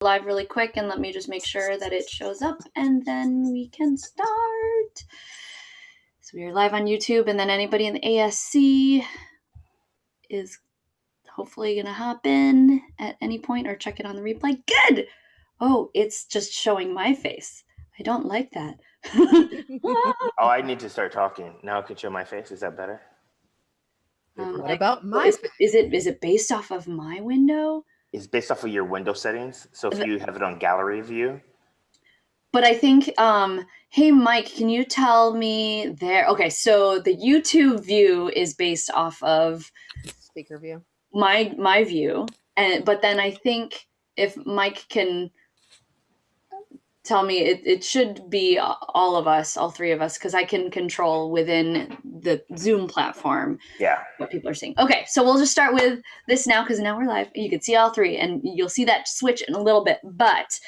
live really quick, and let me just make sure that it shows up, and then we can start. So we are live on YouTube, and then anybody in the ASC is hopefully going to hop in at any point or check it on the replay. Good! Oh, it's just showing my face. I don't like that. Oh, I need to start talking. Now I can show my face. Is that better? What about my face? Is it based off of my window? It's based off of your window settings. So if you have it on gallery view. But I think, hey, Mike, can you tell me there? Okay, so the YouTube view is based off of speaker view. My view, but then I think if Mike can tell me, it should be all of us, all three of us, because I can control within the Zoom platform what people are seeing. Okay, so we'll just start with this now, because now we're live. You can see all three, and you'll see that switch in a little bit, but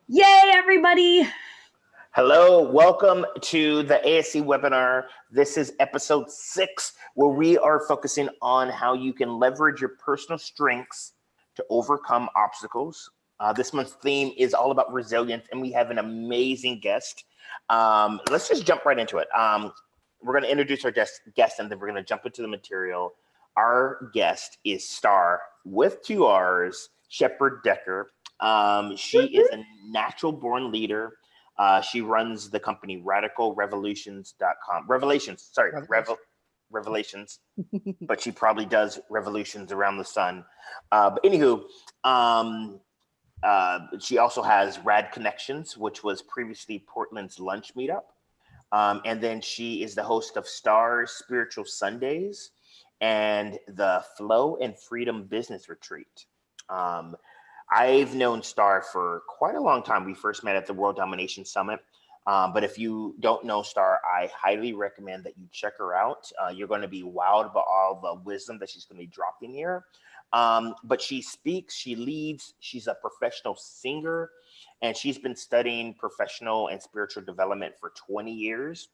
yay, everybody! Hello, welcome to the ASC webinar. This is episode 6, where we are focusing on how you can leverage your personal strengths to overcome obstacles. This month's theme is all about resilience, and we have an amazing guest. Let's just jump right into it. We're going to introduce our guest, and then we're going to jump into the material. Our guest is Starr, with 2 R's, Sheppard-Decker. She is a natural-born leader. She runs the company Revelations.com. Revelations. But she probably does revolutions around the sun. But anywho, she also has Rad Connections, which was previously Portland's Lunch Meetup. And then she is the host of Starr's Spiritual Sundays and the Flow and Freedom Business Retreat. I've known Starr for quite a long time. We first met at the World Domination Summit. But if you don't know Starr, I highly recommend that you check her out. You're going to be wowed by all the wisdom that she's going to be dropping here. But she speaks, she leads, she's a professional singer, and she's been studying professional and spiritual development for 20 years.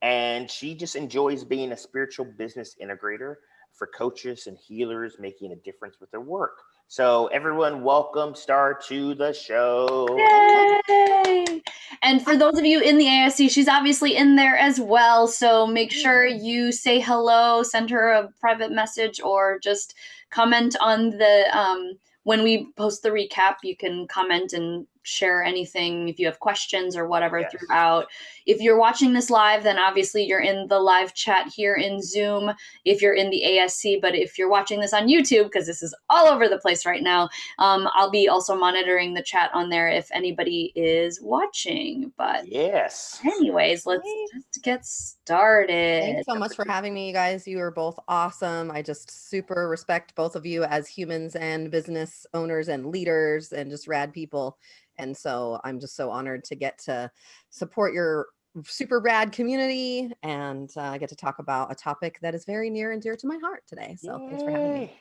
And she just enjoys being a spiritual business integrator for coaches and healers making a difference with their work. So everyone, welcome Starr to the show. Yay! And for those of you in the ASC, she's obviously in there as well. So make sure you say hello, send her a private message, or just comment on the, when we post the recap, you can comment and share anything if you have questions or whatever throughout. If you're watching this live, then obviously you're in the live chat here in Zoom if you're in the ASC. But if you're watching this on YouTube, because this is all over the place right now, I'll be also monitoring the chat on there if anybody is watching. But anyways, let's just get started. Thanks so much for having me, you guys. You are both awesome. I just super respect both of you as humans and business owners and leaders and just rad people. And so I'm just so honored to get to support your super rad community and get to talk about a topic that is very near and dear to my heart today. So thanks for having me.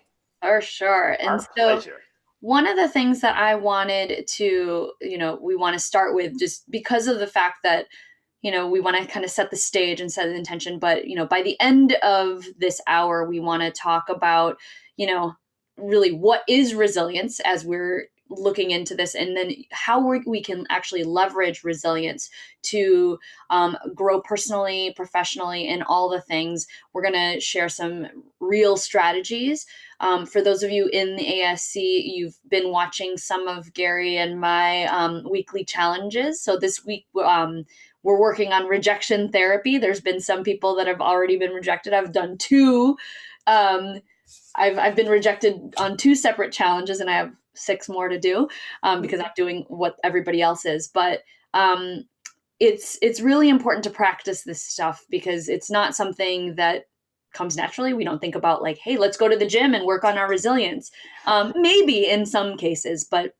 For sure. And pleasure. One of the things that I wanted to, we want to start with, just because of the fact that, we want to kind of set the stage and set the intention. But, by the end of this hour, we want to talk about, really what is resilience as we're looking into this, and then how we can actually leverage resilience to grow personally, professionally, and all the things. We're going to share some real strategies. For those of you in the ASC, you've been watching some of Gary and my weekly challenges. So this week, we're working on rejection therapy. There's been some people that have already been rejected. I've done 2. I've been rejected on 2 separate challenges, and I have 6 more to do because I'm doing what everybody else is. But it's really important to practice this stuff because it's not something that comes naturally. We don't think about like, hey, let's go to the gym and work on our resilience. Maybe in some cases, but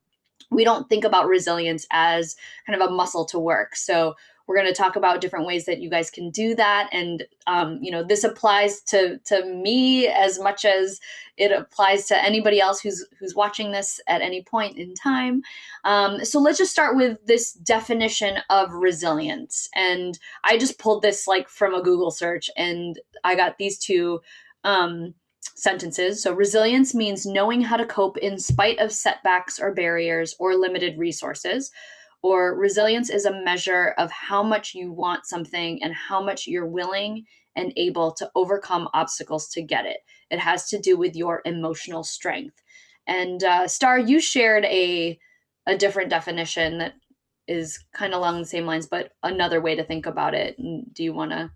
we don't think about resilience as kind of a muscle to work. So we're going to talk about different ways that you guys can do that. And, this applies to me as much as it applies to anybody else who's watching this at any point in time. So let's just start with this definition of resilience. And I just pulled this like from a Google search, and I got these 2 sentences. So resilience means knowing how to cope in spite of setbacks or barriers or limited resources. Or resilience is a measure of how much you want something and how much you're willing and able to overcome obstacles to get it. It has to do with your emotional strength. And Starr, you shared a different definition that is kind of along the same lines, but another way to think about it. Do you want to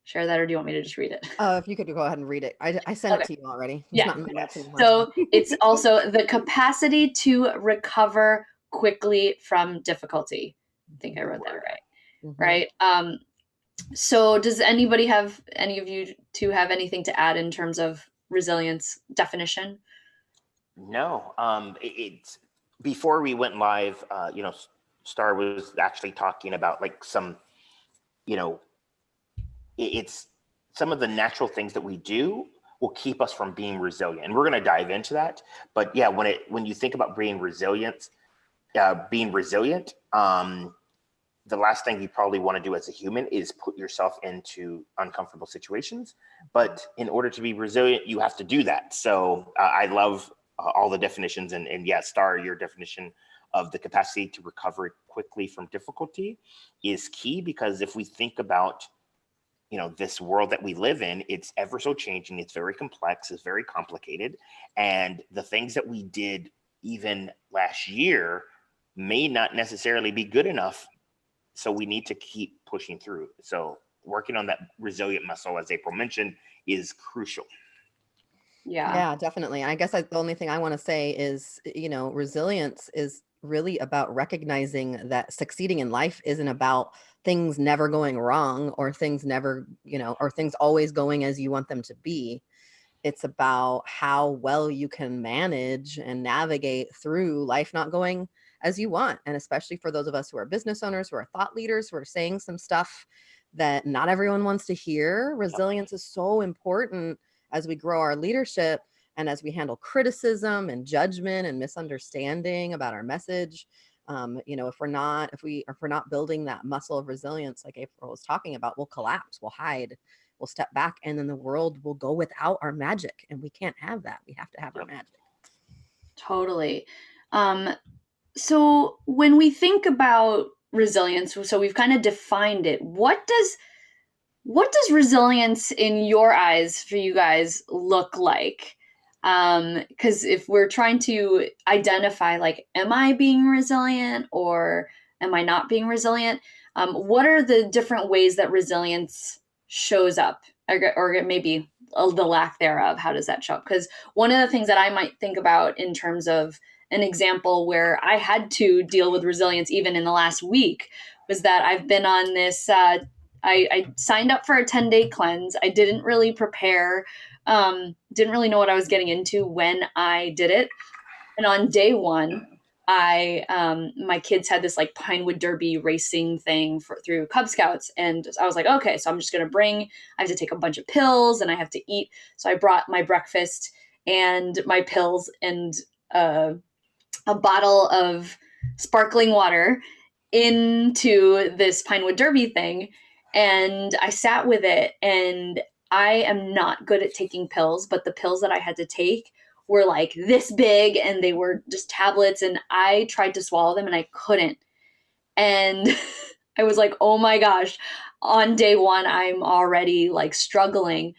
share that, or do you want me to just read it? If you could go ahead and read it. I sent it to you already. It's not in my notes anymore. So it's also the capacity to recover quickly from difficulty. I think I wrote that right. Right. So does any of you two have anything to add in terms of resilience definition? No. It's before we went live, Starr was actually talking about like some, it's some of the natural things that we do will keep us from being resilient. And we're going to dive into that. But yeah, when you think about being resilient, the last thing you probably want to do as a human is put yourself into uncomfortable situations. But in order to be resilient, you have to do that. So I love all the definitions. And yeah, Starr, your definition of the capacity to recover quickly from difficulty is key, because if we think about this world that we live in, it's ever so changing. It's very complex. It's very complicated. And the things that we did even last year may not necessarily be good enough. So we need to keep pushing through. So working on that resilient muscle, as April mentioned, is crucial. Yeah, definitely. I guess the only thing I want to say is, resilience is really about recognizing that succeeding in life isn't about things never going wrong or things never, or things always going as you want them to be. It's about how well you can manage and navigate through life not going as you want. And especially for those of us who are business owners, who are thought leaders, who are saying some stuff that not everyone wants to hear, resilience is so important as we grow our leadership and as we handle criticism and judgment and misunderstanding about our message. If we're not building that muscle of resilience, like April was talking about, we'll collapse, we'll hide, we'll step back, and then the world will go without our magic. And we can't have that. We have to have our magic. Totally. So when we think about resilience, so we've kind of defined it. What does resilience in your eyes, for you guys, look like? Because if we're trying to identify, like, am I being resilient or am I not being resilient? What are the different ways that resilience shows up, or maybe the lack thereof? How does that show up? Because one of the things that I might think about in terms of an example where I had to deal with resilience even in the last week was that I've been on this, I signed up for a 10-day cleanse. I didn't really prepare, didn't really know what I was getting into when I did it. And on day one, my kids had this like Pinewood Derby racing thing through Cub Scouts. And I was like, okay, so I'm just going to I have to take a bunch of pills and I have to eat. So I brought my breakfast and my pills and a bottle of sparkling water into this Pinewood Derby thing. And I sat with it, and I am not good at taking pills, but the pills that I had to take were like this big and they were just tablets, and I tried to swallow them and I couldn't. And I was like, oh my gosh, on day one, I'm already like struggling.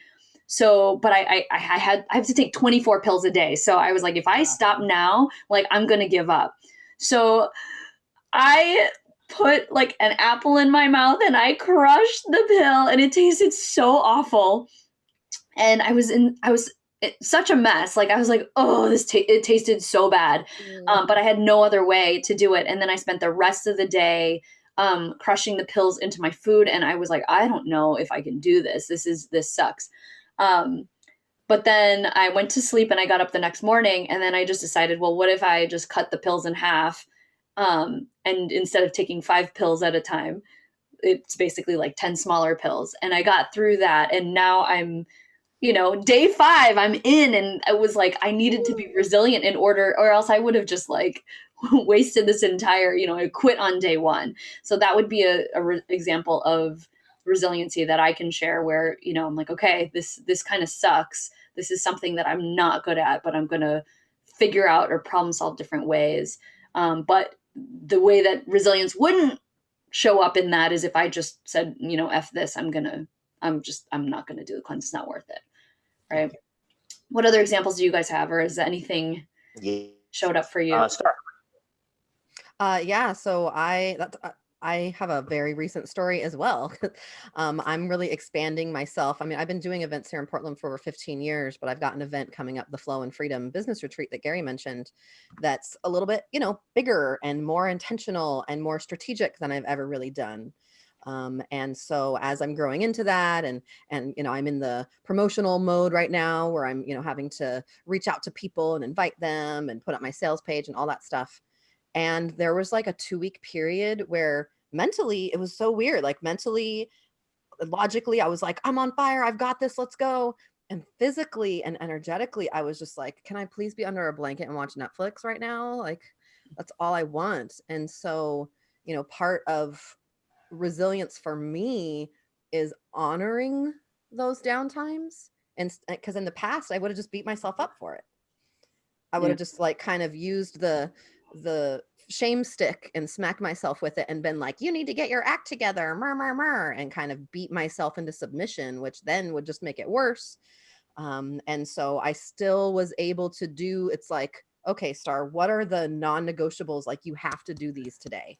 So, but I have to take 24 pills a day. So I was like, if I stop now, like I'm going to give up. So I put like an apple in my mouth and I crushed the pill, and it tasted so awful. And I was such a mess. Like I was like, oh, it tasted so bad. But I had no other way to do it. And then I spent the rest of the day crushing the pills into my food. And I was like, I don't know if I can do this. This sucks. But then I went to sleep and I got up the next morning, and then I just decided, well, what if I just cut the pills in half? And instead of taking 5 pills at a time, it's basically like 10 smaller pills. And I got through that. And now I'm, day 5, I'm in, and I was like, I needed to be resilient in order, or else I would have just like wasted this entire, I quit on day 1. So that would be a example of resiliency that I can share where, I'm like, okay, this kind of sucks, this is something that I'm not good at, but I'm going to figure out or problem solve different ways. But the way that resilience wouldn't show up in that is if I just said, F this, I'm not going to do the cleanse. It's not worth it. Right. Okay. What other examples do you guys have, or is anything showed up for you? Starr. Yeah, so I have a very recent story as well. I'm really expanding myself. I mean, I've been doing events here in Portland for over 15 years, but I've got an event coming up, the Flow and Freedom Business Retreat that Gary mentioned, that's a little bit, bigger and more intentional and more strategic than I've ever really done. And so as I'm growing into that and I'm in the promotional mode right now where I'm, having to reach out to people and invite them and put up my sales page and all that stuff. And there was like a 2-week period where mentally it was so weird. Like mentally, logically, I was like, I'm on fire. I've got this. Let's go. And physically and energetically, I was just like, can I please be under a blanket and watch Netflix right now? Like, that's all I want. And so, part of resilience for me is honoring those downtimes. And because in the past, I would have just beat myself up for it. I would have just like kind of used the shame stick and smacked myself with it and been like, you need to get your act together, and kind of beat myself into submission, which then would just make it worse. And so I still was able to do, it's like, okay, Starr, what are the non-negotiables? Like, you have to do these today.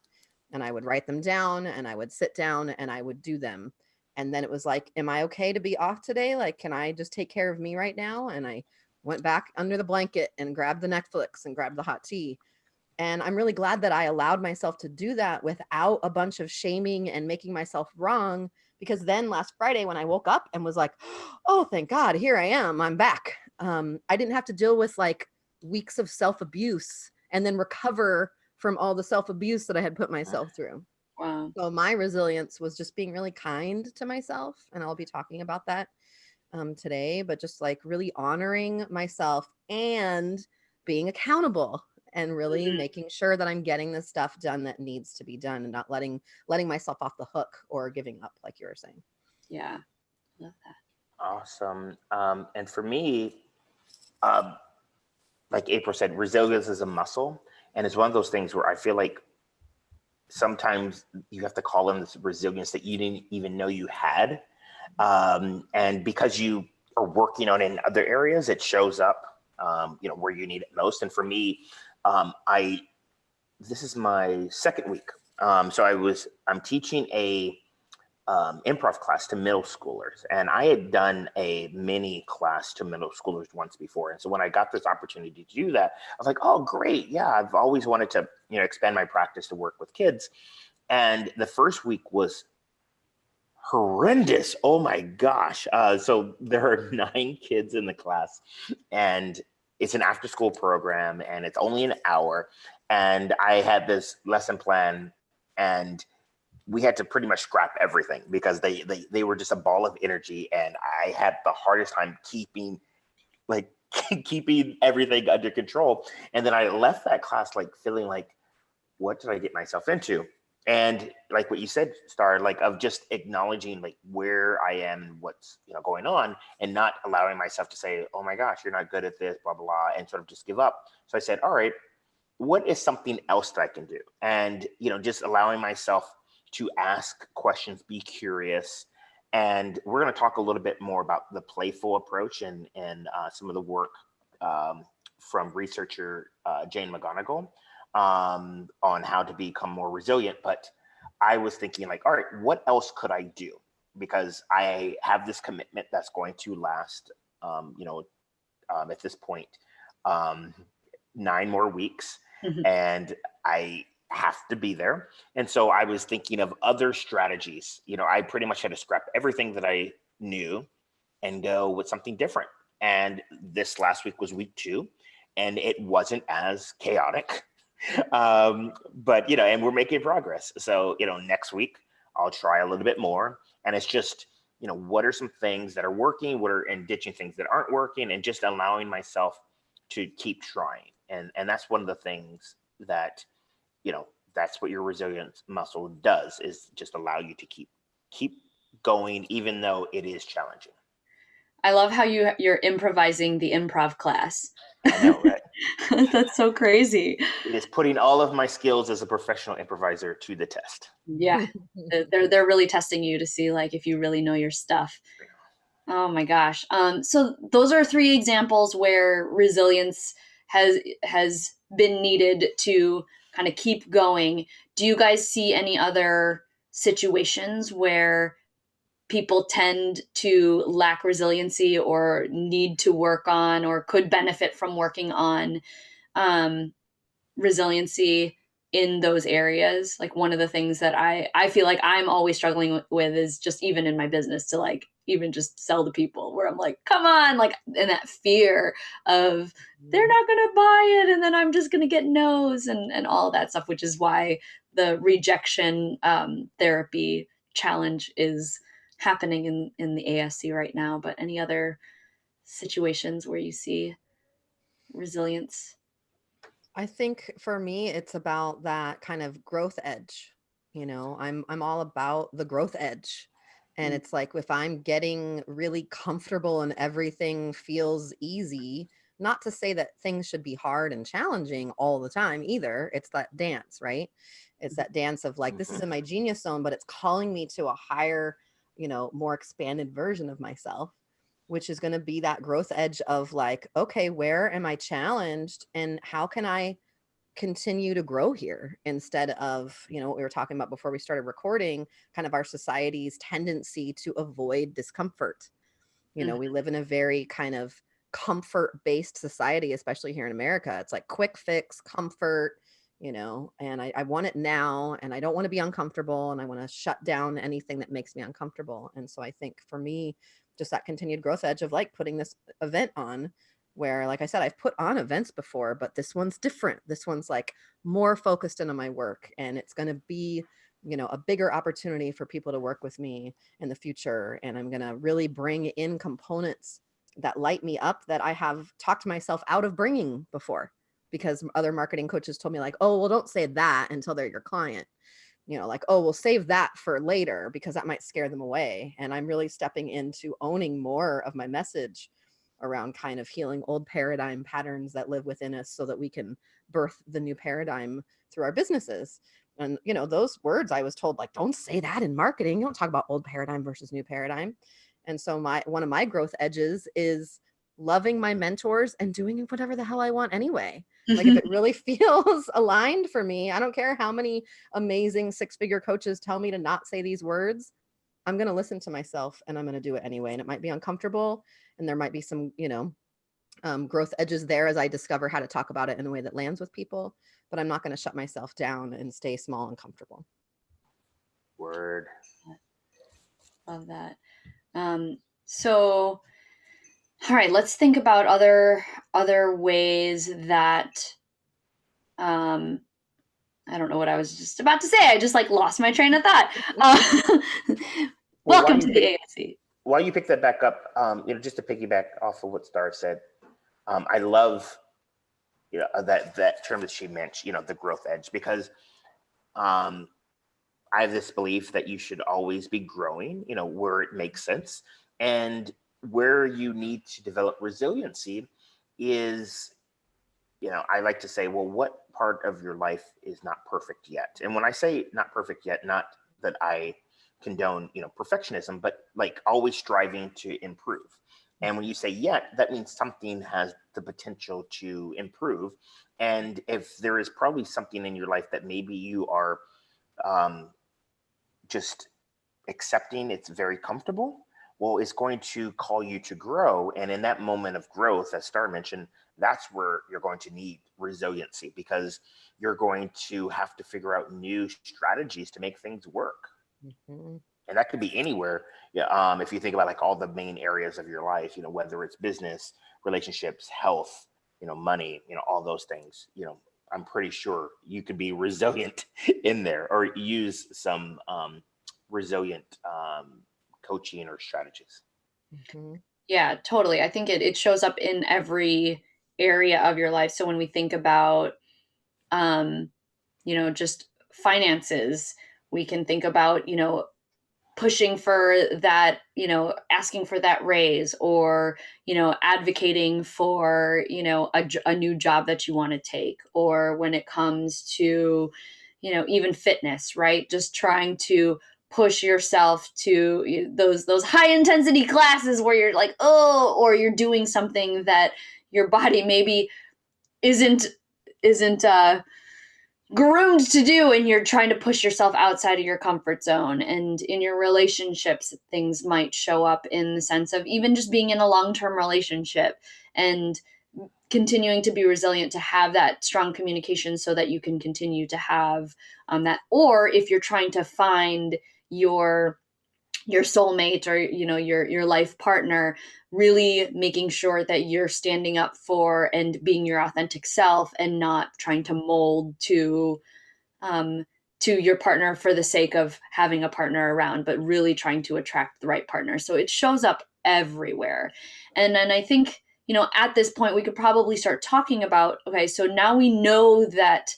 And I would write them down and I would sit down and I would do them. And then it was like, am I okay to be off today? Like, can I just take care of me right now? And I went back under the blanket and grabbed the Netflix and grabbed the hot tea. And I'm really glad that I allowed myself to do that without a bunch of shaming and making myself wrong. Because then last Friday when I woke up and was like, oh, thank God, here I am, I'm back. I didn't have to deal with like weeks of self-abuse and then recover from all the self-abuse that I had put myself through. Wow. So my resilience was just being really kind to myself. And I'll be talking about that today, but just like really honoring myself and being accountable and really making sure that I'm getting the stuff done that needs to be done and not letting myself off the hook or giving up, like you were saying. Yeah. Love that. Awesome. And for me, like April said, resilience is a muscle. And it's one of those things where I feel like sometimes you have to call in this resilience that you didn't even know you had. And because you are working on it in other areas, it shows up, where you need it most. And for me, this is my second week. So I'm teaching a improv class to middle schoolers, and I had done a mini class to middle schoolers once before. And so when I got this opportunity to do that, I was like, oh, great. Yeah, I've always wanted to, expand my practice to work with kids. And the first week was horrendous. Oh my gosh. So there are 9 kids in the class, and it's an after school program and it's only an hour. And I had this lesson plan and we had to pretty much scrap everything because they were just a ball of energy. And I had the hardest time keeping everything under control. And then I left that class like feeling like, what did I get myself into? And like what you said, Starr, like of just acknowledging like where I am and what's going on, and not allowing myself to say, oh my gosh, you're not good at this, blah, blah, blah, and sort of just give up. So I said, all right, what is something else that I can do? And just allowing myself to ask questions, be curious. And we're going to talk a little bit more about the playful approach and some of the work from researcher Jane McGonigal on how to become more resilient. But I was thinking like, all right, what else could I do? Because I have this commitment that's going to last, at this point, 9 more weeks. And I have to be there. And so I was thinking of other strategies. I pretty much had to scrap everything that I knew and go with something different. And this last week was week 2, and it wasn't as chaotic. But and we're making progress. So next week I'll try a little bit more, and it's just what are some things that are working, and ditching things that aren't working, and just allowing myself to keep trying. And that's one of the things that that's what your resilience muscle does, is just allow you to keep going even though it is challenging. I love how you're improvising the improv class. I know, right? That's so crazy. It is putting all of my skills as a professional improviser to the test. Yeah. They're really testing you to see like if you really know your stuff. Oh my gosh. So those are three examples where resilience has been needed to kind of keep going. Do you guys see any other situations where people tend to lack resiliency or need to work on or could benefit from working on um, resiliency in those areas? Like one of the things that I feel like I'm always struggling with is just even in my business to like even just sell to people where I'm like, come on, like, and that fear of they're not going to buy it and then I'm just going to get no's and all that stuff, which is why the rejection therapy challenge is happening in the ASC right now. But any other situations where you see resilience? I think for me, it's about that kind of growth edge. You know, I'm all about the growth edge. And it's like if I'm getting really comfortable and everything feels easy, not to say that things should be hard and challenging all the time either. It's that dance, right? It's that dance of like, this is in my genius zone, but it's calling me to a higher, you know, more expanded version of myself, which is going to be that growth edge of like, okay, where am I challenged and how can I continue to grow here instead of, you know, what we were talking about before we started recording, kind of our society's tendency to avoid discomfort. You know, we live in a very kind of comfort-based society, especially here in America. It's like quick fix, comfort, you know, and I want it now and I don't want to be uncomfortable and I want to shut down anything that makes me uncomfortable. And so I think for me, just that continued growth edge of like putting this event on where, like I said, I've put on events before, but this one's different. This one's like more focused into my work and it's going to be, you know, a bigger opportunity for people to work with me in the future. And I'm going to really bring in components that light me up that I have talked myself out of bringing before, because other marketing coaches told me like, oh, well, don't say that until they're your client. You know, like, oh, we'll save that for later because that might scare them away. And I'm really stepping into owning more of my message around kind of healing old paradigm patterns that live within us so that we can birth the new paradigm through our businesses. And, you know, those words I was told, like, don't say that in marketing. You don't talk about old paradigm versus new paradigm. And so one of my growth edges is loving my mentors and doing whatever the hell I want anyway. Like if it really feels aligned for me, I don't care how many amazing six-figure coaches tell me to not say these words. I'm going to listen to myself and I'm going to do it anyway. And it might be uncomfortable and there might be some, you know, growth edges there as I discover how to talk about it in a way that lands with people, but I'm not going to shut myself down and stay small and comfortable. Word. Love that. So, all right, let's think about other ways that I don't know what I was just about to say. I just like lost my train of thought. Welcome to the ASC. While you pick that back up, you know, just to piggyback off of what Starr said, I love, you know, that term that she mentioned, you know, the growth edge, because I have this belief that you should always be growing, you know, where it makes sense. And where you need to develop resiliency is, you know, I like to say, well, what part of your life is not perfect yet? And when I say not perfect yet, not that I condone, you know, perfectionism, but like always striving to improve. And when you say yet, that means something has the potential to improve. And if there is probably something in your life that maybe you are just accepting, it's very comfortable, well, it's going to call you to grow. And in that moment of growth, as Starr mentioned, that's where you're going to need resiliency, because you're going to have to figure out new strategies to make things work. Mm-hmm. And that could be anywhere. Yeah. If you think about like all the main areas of your life, you know, whether it's business, relationships, health, you know, money, you know, all those things, you know, I'm pretty sure you could be resilient in there or use some resilient coaching or strategies. Mm-hmm. Yeah, totally. I think it shows up in every area of your life. So when we think about, you know, just finances, we can think about, you know, pushing for that, asking for that raise, or, advocating for, a new job that you want to take, or when it comes to, even fitness, right? Just trying to push yourself to those high intensity classes where you're like, oh, or you're doing something that your body maybe isn't groomed to do, and you're trying to push yourself outside of your comfort zone. And in your relationships, things might show up in the sense of even just being in a long-term relationship and continuing to be resilient, to have that strong communication so that you can continue to have that. Or if you're trying to find your soulmate, or your life partner, really making sure that you're standing up for and being your authentic self, and not trying to mold to your partner for the sake of having a partner around, but really trying to attract the right partner. So it shows up everywhere. And then I think, at this point, we could probably start talking about, okay, so now we know that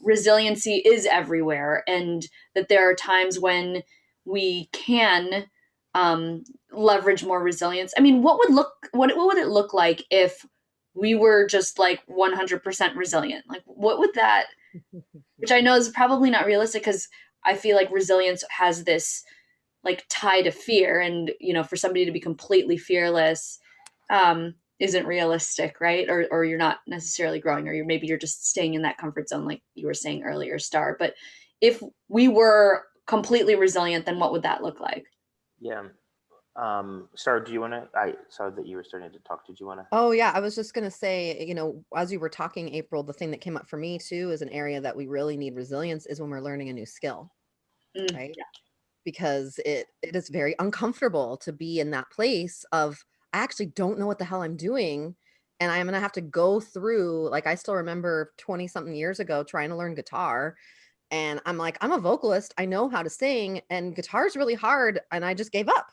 resiliency is everywhere, and that there are times when we can leverage more resilience. I mean, what would it look like if we were just like 100% resilient? Like, what would that, which I know is probably not realistic, because I feel like resilience has this like tie to fear, and for somebody to be completely fearless isn't realistic, right? Or you're not necessarily growing, or maybe you're just staying in that comfort zone, like you were saying earlier, Starr. But if we were completely resilient, then what would that look like? Yeah. Starr, do you want to? I saw that you were starting to talk. Did you want to? Oh yeah, I was just going to say, as you were talking, April, the thing that came up for me too is an area that we really need resilience is when we're learning a new skill, right? Yeah. Because it is very uncomfortable to be in that place of, I actually don't know what the hell I'm doing, and I'm going to have to go through, like, I still remember 20 something years ago trying to learn guitar, and I'm like, I'm a vocalist, I know how to sing, and guitar's really hard, and I just gave up.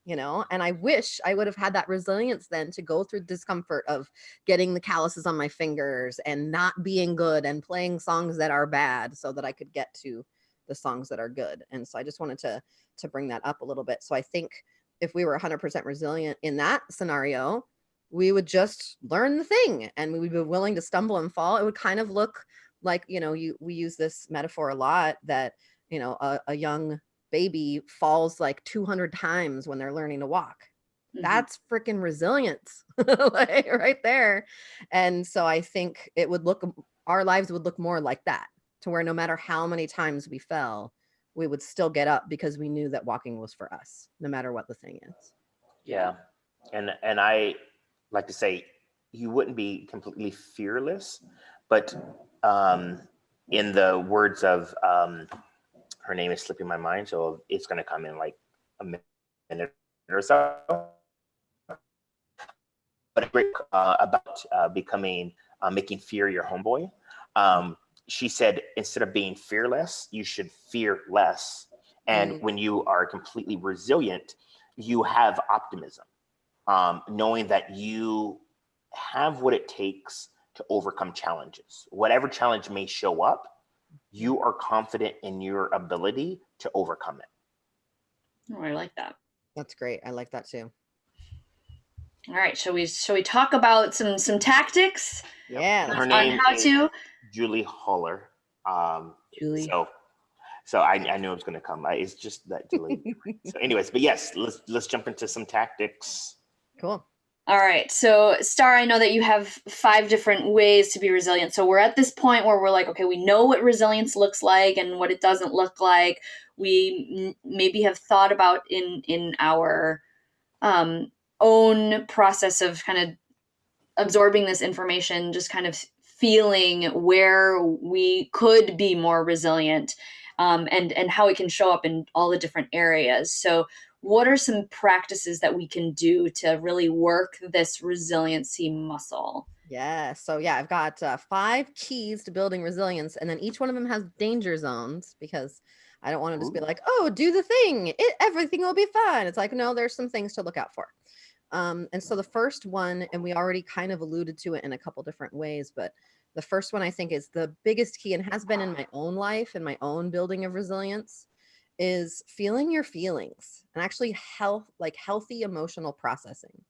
And I wish I would have had that resilience then to go through discomfort of getting the calluses on my fingers and not being good and playing songs that are bad so that I could get to the songs that are good. And so I just wanted to bring that up a little bit. So I think if we were 100% resilient in that scenario, we would just learn the thing, and we would be willing to stumble and fall. It would kind of look like, we use this metaphor a lot, that, a young baby falls like 200 times when they're learning to walk. Mhm. That's freaking resilience like, right there. And so I think our lives would look more like that, to where no matter how many times we fell, we would still get up because we knew that walking was for us, no matter what the thing is. Yeah. And I like to say, you wouldn't be completely fearless, but in the words of her name is slipping my mind, so it's going to come in like a minute or so. But a great about making fear your homeboy. She said, instead of being fearless, you should fear less. And when you are completely resilient, you have optimism, knowing that you have what it takes to overcome challenges. Whatever challenge may show up, you are confident in your ability to overcome it. Oh, I like that. That's great. I like that too. All right, shall we talk about some tactics? Yeah. Her name how is to Julie Holler. Julie. So I knew it was going to come. It's just that Julie. So anyways, but yes, let's jump into some tactics. Cool. All right. So, Starr, I know that you have 5 different ways to be resilient. So we're at this point where we're like, okay, we know what resilience looks like and what it doesn't look like. We maybe have thought about in our own process of kind of absorbing this information, just kind of feeling where we could be more resilient, and how it can show up in all the different areas. So what are some practices that we can do to really work this resiliency muscle? Yeah. So yeah, I've got 5 keys to building resilience, and then each one of them has danger zones, because I don't want to just be like, oh, do the thing, everything will be fine. It's like, no, there's some things to look out for. And so the first one, and we already kind of alluded to it in a couple different ways, but the first one I think is the biggest key, and has been in my own life and my own building of resilience, is feeling your feelings and actually healthy emotional processing.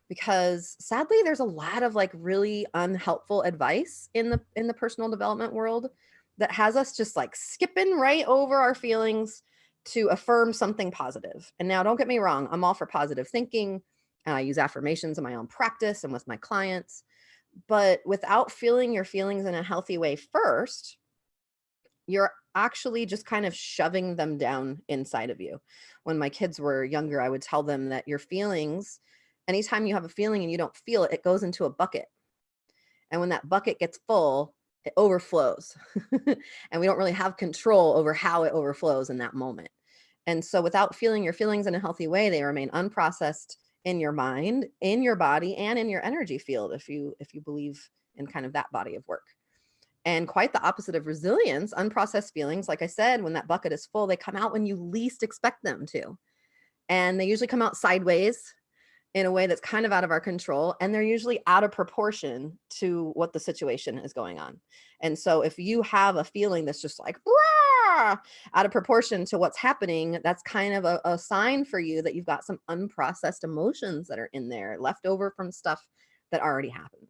Because sadly, there's a lot of like really unhelpful advice in the personal development world that has us just like skipping right over our feelings to affirm something positive. And now don't get me wrong, I'm all for positive thinking, and I use affirmations in my own practice and with my clients. But without feeling your feelings in a healthy way first, you're actually just kind of shoving them down inside of you. When my kids were younger, I would tell them that your feelings, anytime you have a feeling and you don't feel it, it goes into a bucket. And when that bucket gets full, it overflows. And we don't really have control over how it overflows in that moment. And so without feeling your feelings in a healthy way, they remain unprocessed in your mind, in your body, and in your energy field, if you believe in kind of that body of work. And quite the opposite of resilience, unprocessed feelings, like I said, when that bucket is full, they come out when you least expect them to. And they usually come out sideways in a way that's kind of out of our control. And they're usually out of proportion to what the situation is going on. And so if you have a feeling that's just like, "Rah!" out of proportion to what's happening, that's kind of a sign for you that you've got some unprocessed emotions that are in there, left over from stuff that already happened.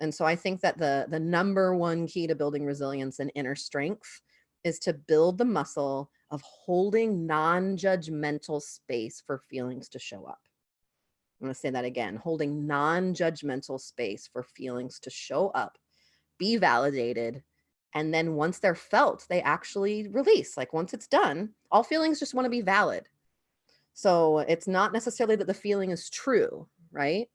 And so I think that the number one key to building resilience and inner strength is to build the muscle of holding non-judgmental space for feelings to show up. I'm going to say that again, holding non-judgmental space for feelings to show up, be validated, and then once they're felt, they actually release. Like once it's done, all feelings just want to be valid. So it's not necessarily that the feeling is true, right?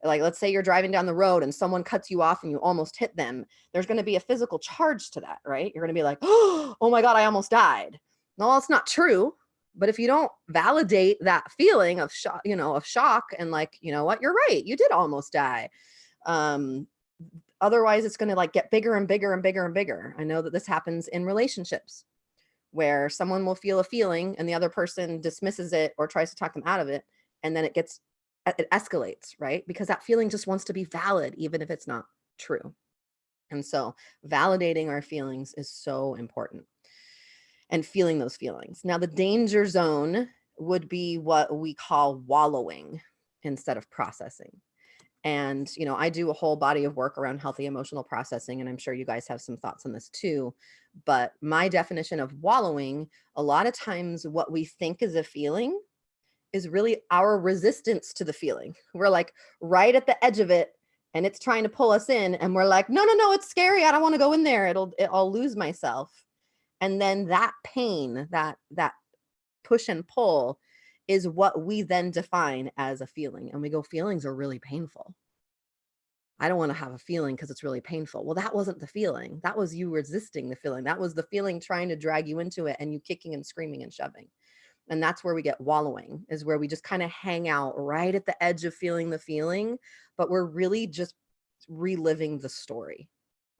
Like, let's say you're driving down the road and someone cuts you off and you almost hit them. There's going to be a physical charge to that, right? You're going to be like, oh my God, I almost died. No, it's not true. But if you don't validate that feeling of shock, of shock and like, you know what, you're right, you did almost die. Otherwise it's going to like get bigger and bigger and bigger and bigger. I know that this happens in relationships where someone will feel a feeling and the other person dismisses it or tries to talk them out of it. And then it escalates, right? Because that feeling just wants to be valid, even if it's not true. And so validating our feelings is so important, and feeling those feelings. Now, the danger zone would be what we call wallowing instead of processing. And, I do a whole body of work around healthy emotional processing, and I'm sure you guys have some thoughts on this too. But my definition of wallowing, a lot of times what we think is a feeling is really our resistance to the feeling. We're like right at the edge of it and it's trying to pull us in. And we're like, no, it's scary. I don't want to go in there. I'll lose myself. And then that pain, that push and pull is what we then define as a feeling. And we go, feelings are really painful. I don't want to have a feeling because it's really painful. Well, that wasn't the feeling. That was you resisting the feeling. That was the feeling trying to drag you into it and you kicking and screaming and shoving. And that's where we get wallowing, is where we just kind of hang out right at the edge of feeling the feeling, but we're really just reliving the story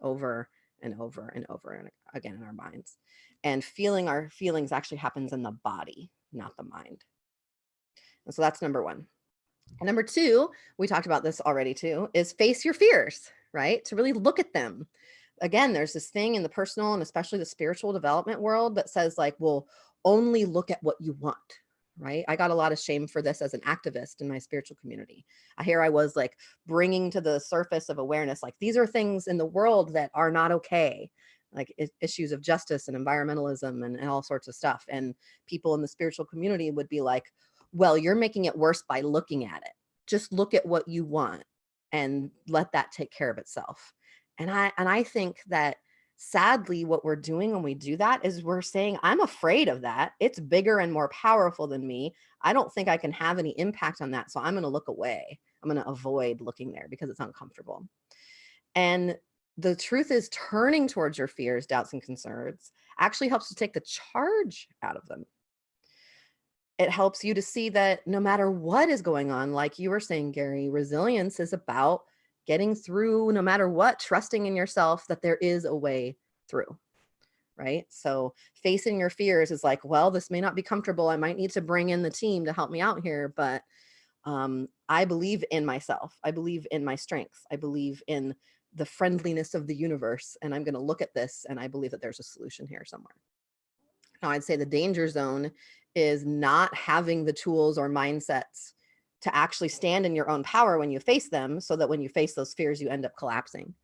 over and over and over and again in our minds. And feeling our feelings actually happens in the body, not the mind. And so that's number one. And number two, we talked about this already too, is face your fears, right? To really look at them. Again, there's this thing in the personal and especially the spiritual development world that says like, well, only look at what you want, right? I got a lot of shame for this as an activist in my spiritual community. Here I was like bringing to the surface of awareness, like these are things in the world that are not okay, like issues of justice and environmentalism and all sorts of stuff. And people in the spiritual community would be like, well, you're making it worse by looking at it. Just look at what you want and let that take care of itself. And I think that sadly, what we're doing when we do that is we're saying, I'm afraid of that. It's bigger and more powerful than me. I don't think I can have any impact on that. So I'm going to look away. I'm going to avoid looking there because it's uncomfortable. And the truth is, turning towards your fears, doubts, and concerns actually helps to take the charge out of them. It helps you to see that no matter what is going on, like you were saying, Gary, resilience is about getting through no matter what, trusting in yourself that there is a way through, right? So facing your fears is like, well, this may not be comfortable. I might need to bring in the team to help me out here, but I believe in myself. I believe in my strengths. I believe in the friendliness of the universe. And I'm going to look at this and I believe that there's a solution here somewhere. Now, I'd say the danger zone is not having the tools or mindsets to actually stand in your own power when you face them, so that when you face those fears, you end up collapsing.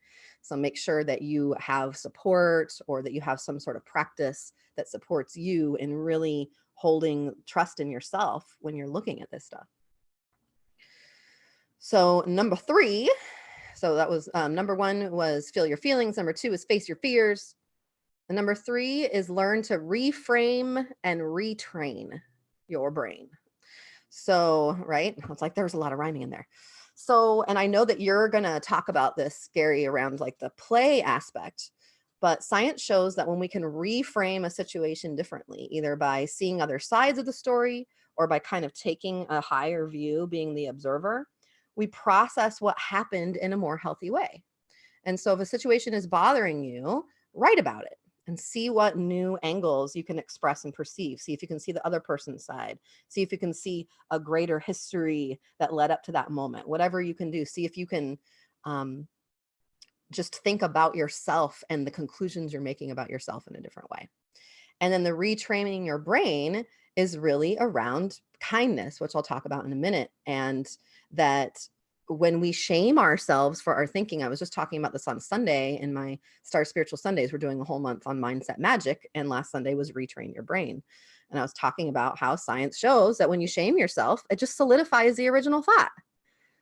So make sure that you have support, or that you have some sort of practice that supports you in really holding trust in yourself when you're looking at this stuff. So number 3, so that was number 1 was feel your feelings. Number 2 is face your fears. And number 3 is learn to reframe and retrain your brain. So, right, it's like there was a lot of rhyming in there. So, and I know that you're going to talk about this, Gary, around like the play aspect, but science shows that when we can reframe a situation differently, either by seeing other sides of the story or by kind of taking a higher view, being the observer, we process what happened in a more healthy way. And so if a situation is bothering you, write about it and see what new angles you can express and perceive. See if you can see the other person's side. See if you can see a greater history that led up to that moment. Whatever you can do, see if you can just think about yourself and the conclusions you're making about yourself in a different way. And then the retraining your brain is really around kindness, which I'll talk about in a minute. And that when we shame ourselves for our thinking, I was just talking about this on Sunday in my Starr Spiritual Sundays. We're doing a whole month on mindset magic. And last Sunday was retrain your brain. And I was talking about how science shows that when you shame yourself, it just solidifies the original thought.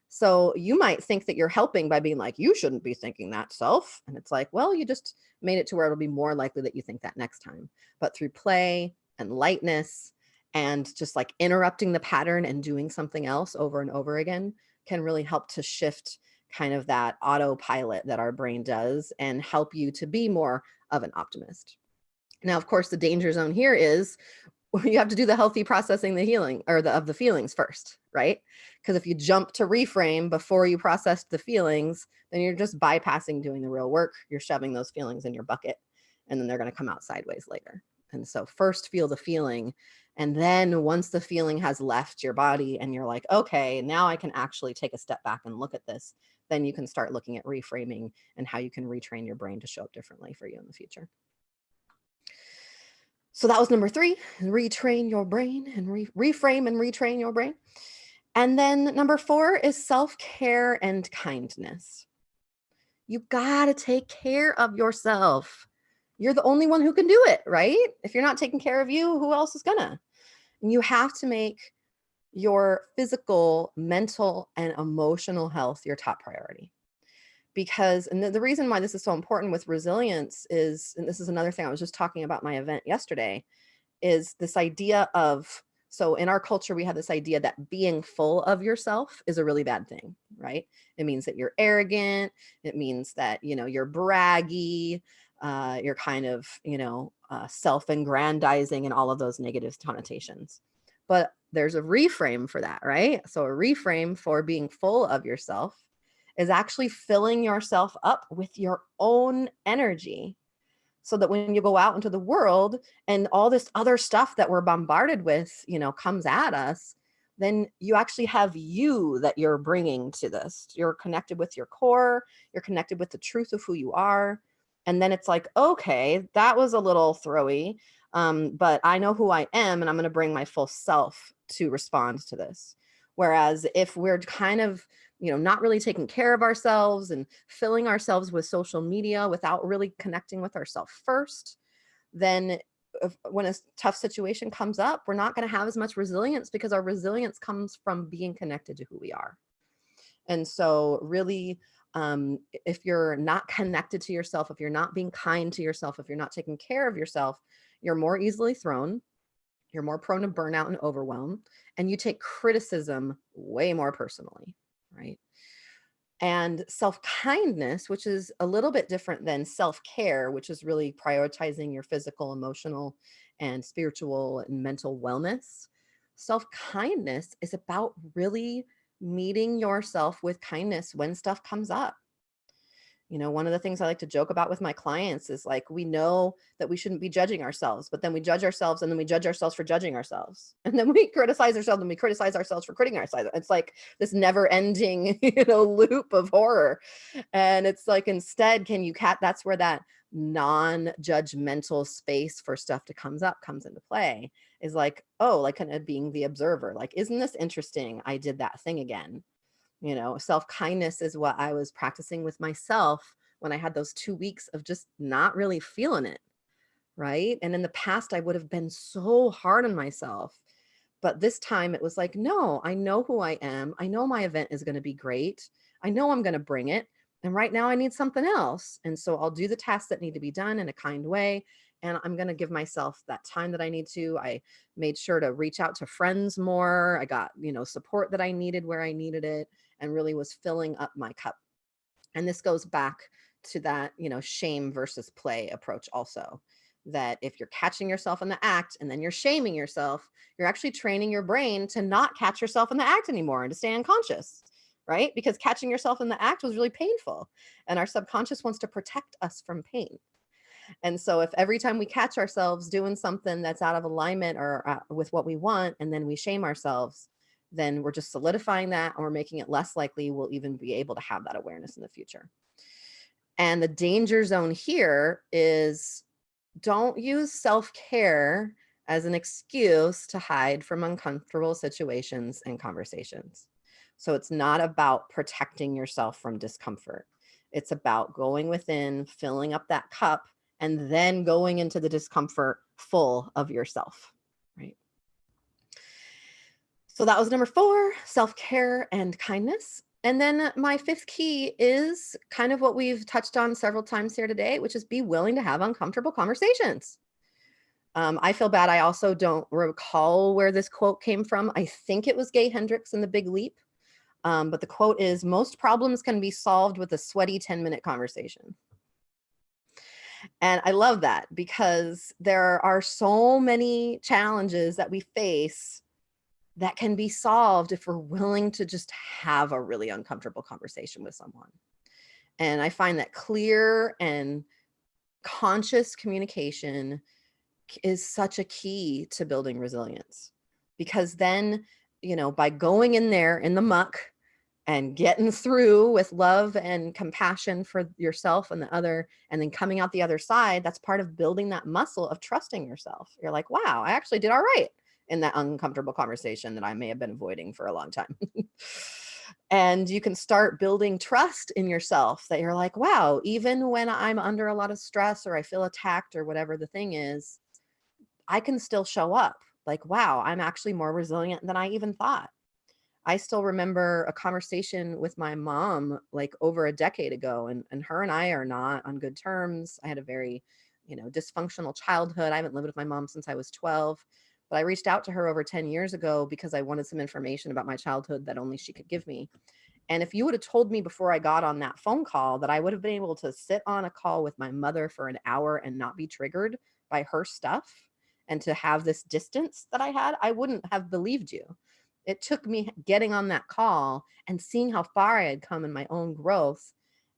So you might think that you're helping by being like, you shouldn't be thinking that, self. And it's like, well, you just made it to where it'll be more likely that you think that next time. But through play and lightness and just like interrupting the pattern and doing something else over and over again can really help to shift kind of that autopilot that our brain does and help you to be more of an optimist. Now, of course, the danger zone here is you have to do the healthy processing, the healing, or of the feelings first, right? Because if you jump to reframe before you process the feelings, then you're just bypassing doing the real work. You're shoving those feelings in your bucket, and then they're going to come out sideways later. And so first feel the feeling. And then once the feeling has left your body and you're like, okay, now I can actually take a step back and look at this, then you can start looking at reframing and how you can retrain your brain to show up differently for you in the future. So that was number 3, retrain your brain and reframe and retrain your brain. And then number 4 is self-care and kindness. You got to take care of yourself. You're the only one who can do it, right? If you're not taking care of you, who else is gonna? And you have to make your physical, mental, and emotional health your top priority. Because, and the reason why this is so important with resilience is, and this is another thing I was just talking about my event yesterday, is this idea of, so in our culture, we have this idea that being full of yourself is a really bad thing, right? It means that you're arrogant. It means that, you're braggy. You're kind of, self-aggrandizing and all of those negative connotations. But there's a reframe for that, right? So a reframe for being full of yourself is actually filling yourself up with your own energy, so that when you go out into the world and all this other stuff that we're bombarded with, comes at us, then you actually have you that you're bringing to this. You're connected with your core. You're connected with the truth of who you are. And then it's like, okay, that was a little throwy, but I know who I am, and I'm going to bring my full self to respond to this. Whereas if we're kind of, not really taking care of ourselves and filling ourselves with social media without really connecting with ourselves first, then when a tough situation comes up, we're not going to have as much resilience, because our resilience comes from being connected to who we are. And so really, if you're not connected to yourself, if you're not being kind to yourself, if you're not taking care of yourself, you're more easily thrown. You're more prone to burnout and overwhelm, and you take criticism way more personally, right? And self-kindness, which is a little bit different than self-care, which is really prioritizing your physical, emotional, and spiritual and mental wellness. Self-kindness is about really meeting yourself with kindness when stuff comes up. One of the things I like to joke about with my clients is like, we know that we shouldn't be judging ourselves, but then we judge ourselves, and then we judge ourselves for judging ourselves. And then we criticize ourselves, and we criticize ourselves for criticizing ourselves. It's like this never ending, loop of horror. And it's like, instead, that's where that non-judgmental space for stuff to comes into play is like, oh, like kind of being the observer, like, isn't this interesting? I did that thing again. Self-kindness is what I was practicing with myself when I had those 2 weeks of just not really feeling it. Right. And in the past, I would have been so hard on myself. But this time it was like, no, I know who I am. I know my event is going to be great. I know I'm going to bring it. And right now I need something else. And so I'll do the tasks that need to be done in a kind way. And I'm going to give myself that time that I need to. I made sure to reach out to friends more. I got, support that I needed where I needed it, and really was filling up my cup. And this goes back to that, shame versus play approach also. That if you're catching yourself in the act and then you're shaming yourself, you're actually training your brain to not catch yourself in the act anymore and to stay unconscious, right? Because catching yourself in the act was really painful. And our subconscious wants to protect us from pain. And so if every time we catch ourselves doing something that's out of alignment or with what we want, and then we shame ourselves, then we're just solidifying that, and we're making it less likely we'll even be able to have that awareness in the future. And the danger zone here is, don't use self-care as an excuse to hide from uncomfortable situations and conversations. So it's not about protecting yourself from discomfort. It's about going within, filling up that cup, and then going into the discomfort full of yourself, right? So that was number 4, self-care and kindness. And then my 5th key is kind of what we've touched on several times here today, which is be willing to have uncomfortable conversations. I feel bad. I also don't recall where this quote came from. I think it was Gay Hendricks in The Big Leap. But the quote is, most problems can be solved with a sweaty 10-minute conversation. And I love that, because there are so many challenges that we face that can be solved if we're willing to just have a really uncomfortable conversation with someone. And I find that clear and conscious communication is such a key to building resilience, because then, by going in there in the muck and getting through with love and compassion for yourself and the other, and then coming out the other side, that's part of building that muscle of trusting yourself. You're like, wow, I actually did all right in that uncomfortable conversation that I may have been avoiding for a long time. And you can start building trust in yourself, that you're like, wow, even when I'm under a lot of stress or I feel attacked or whatever the thing is, I can still show up. Like, wow, I'm actually more resilient than I even thought. I still remember a conversation with my mom like over a decade ago, and her and I are not on good terms. I had a very, dysfunctional childhood. I haven't lived with my mom since I was 12. But I reached out to her over 10 years ago because I wanted some information about my childhood that only she could give me. And if you would have told me before I got on that phone call that I would have been able to sit on a call with my mother for an hour and not be triggered by her stuff, and to have this distance that I had, I wouldn't have believed you. It took me getting on that call and seeing how far I had come in my own growth,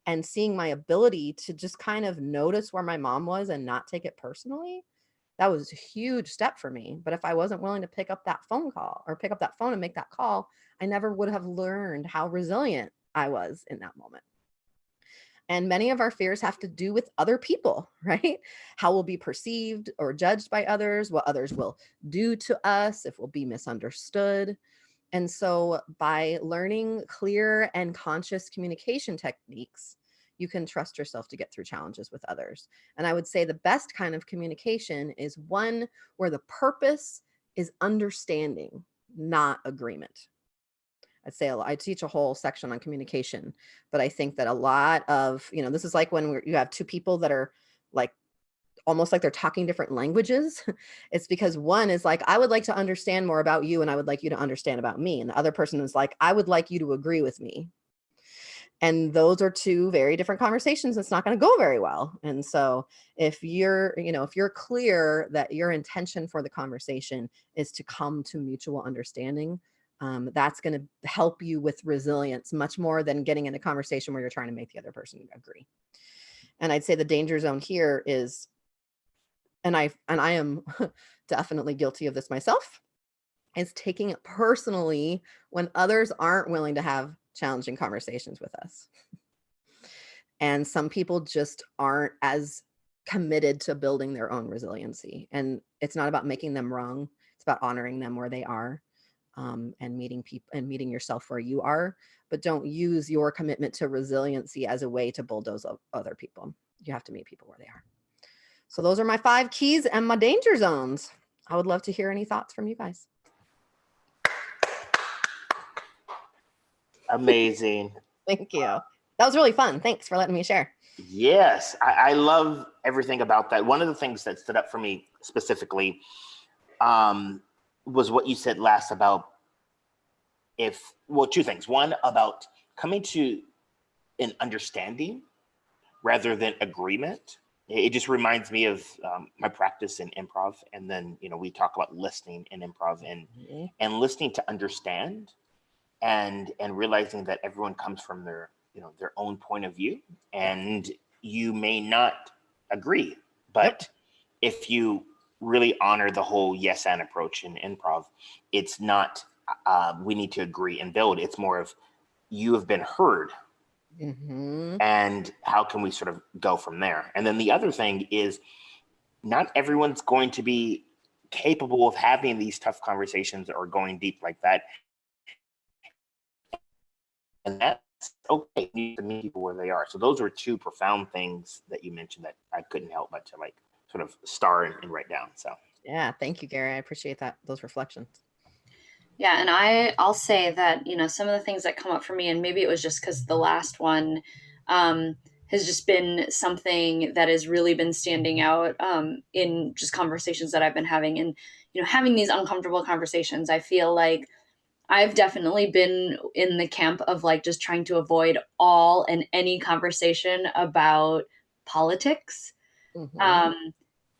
and seeing my ability to just kind of notice where my mom was and not take it personally. That was a huge step for me. But if I wasn't willing to pick up that phone and make that call, I never would have learned how resilient I was in that moment. And many of our fears have to do with other people, right? How we'll be perceived or judged by others, what others will do to us, if we'll be misunderstood. And so by learning clear and conscious communication techniques, you can trust yourself to get through challenges with others. And I would say the best kind of communication is one where the purpose is understanding, not agreement. I teach a whole section on communication, but I think that a lot of, this is like when you have two people that are like almost like they're talking different languages. It's because one is like, I would like to understand more about you, and I would like you to understand about me. And the other person is like, I would like you to agree with me. And those are two very different conversations. It's not going to go very well. And so if you're clear that your intention for the conversation is to come to mutual understanding, that's going to help you with resilience much more than getting in a conversation where you're trying to make the other person agree. And I'd say the danger zone here is, and I am definitely guilty of this myself, is taking it personally when others aren't willing to have challenging conversations with us. And some people just aren't as committed to building their own resiliency. And it's not about making them wrong. It's about honoring them where they are, and meeting people and meeting yourself where you are. But don't use your commitment to resiliency as a way to bulldoze other people. You have to meet people where they are. So those are my 5 keys and my danger zones. I would love to hear any thoughts from you guys. Amazing. Thank you. That was really fun. Thanks for letting me share. Yes, I love everything about that. One of the things that stood up for me specifically was what you said last about two things. One, about coming to an understanding rather than agreement. It just reminds me of my practice in improv. And then, we talk about listening in improv and listening to understand and realizing that everyone comes from their own point of view, and you may not agree, but if you really honor the whole yes and approach in improv, it's not we need to agree and build. It's more of you have been heard, and how can we sort of go from there? And then the other thing is, not everyone's going to be capable of having these tough conversations or going deep like that, and that's okay. You need to meet people where they are. So those were 2 profound things that you mentioned that I couldn't help but to sort of star and write down. So yeah, thank you, Gary. I appreciate those reflections. Yeah, and I'll say that, some of the things that come up for me, and maybe it was just because the last one has just been something that has really been standing out in just conversations that I've been having, and having these uncomfortable conversations. I feel like I've definitely been in the camp of just trying to avoid all and any conversation about politics.